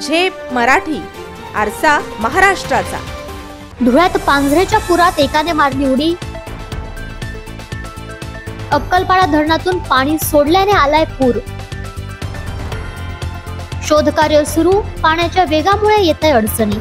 झेप मराठी, आरसा महाराष्ट्राचा। धुळ्यात पांझरेच्या पुरात एकाने मारली उडी। अक्कलपाडा धरणातून पाणी सोडल्याने आलाय पूर। शोधकार्य सुरू, पाण्याच्या वेगामुळे येतय अडचणी।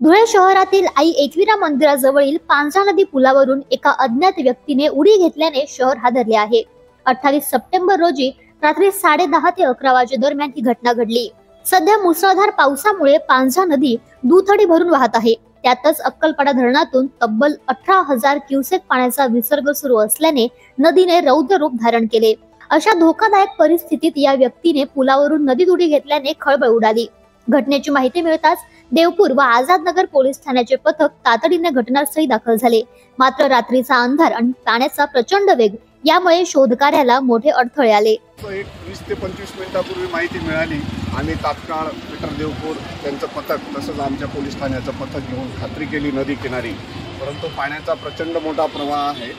धुळे शहरातील आई एकविरा मंदिराजवळील पांझरा नदी पुलावरून एका अज्ञात व्यक्तीने उडी घेतल्याने शहर हादरले आहे। 28 सप्टेंबर रोजी रात्री 10:30 ते 11 वाजे दरम्यान ही घटना घडली। सध्या मुसळधार पावसामुळे पांझरा नदी दुथडी भरून वाहत आहे। त्यातच अक्कलपाडा धरणातून तब्बल 18,000 क्युसेक पाण्याचा विसर्ग सुरू असल्याने नदीने रौद्र रूप धारण केले। अशा धोकादायक परिस्थितीत या व्यक्तीने पुलावरून नदीत उडी घेतल्याने खळबळ उडाली। घटनेची माहिती मिळताच देवपूर व आझादनगर पोलीस ठाण्याचे पथक तातडीने घटनास्थळी दाखल झाले। मात्र रात्रीचा अंधार आणि पाण्याचा प्रचंड वेग यामुळे शोधकार्याला मोठे अडथळे आले। 20 ते 25 मिनिटांपूर्वी माहिती मिळाली। आम्ही तात्काळ पीटर देवपूर त्यांचं पथक तसंच आमच्या पोलीस ठाण्याचं पथक घेऊन खात्री केली नदी किनारी, परंतु पाण्याचा प्रचंड मोठा प्रवाह आहे।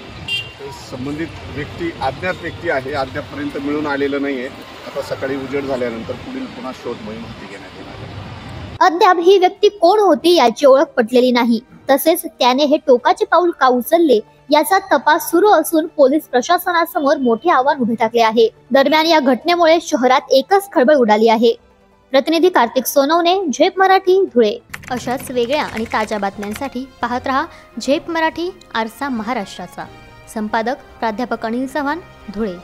संबंधित व्यक्ती अज्ञात व्यक्ती आहे, अद्यापपर्यंत मिळून आलेलं नाहीये। आता सकाळी उजेड झाल्यानंतर पुढील पुन्हा शोध मोहीम हाती घेण्यात येणार आहे। अद्याप ही व्यक्ती कोण होती याची ओळख पटलेली नाही। तसेच त्याने हे टोकाचे पाऊल का उचलले याचा तपास सुरू असून पोलीस प्रशासनासमोर मोठे आव्हान उभे ठाकले आहे। दरम्यान या घटनेमुळे शहरात एकच खळबळ उडाली आहे। प्रतिनिधी कार्तिक सोनवणे, झेप मराठी, धुळे। अशाच वेगळ्या आणि ताज्या बातम्यांसाठी पाहत रहा झेप मराठी, आरसा महाराष्ट्राचा। संपादक प्राध्यापक अनिल चव्हाण, धुळे।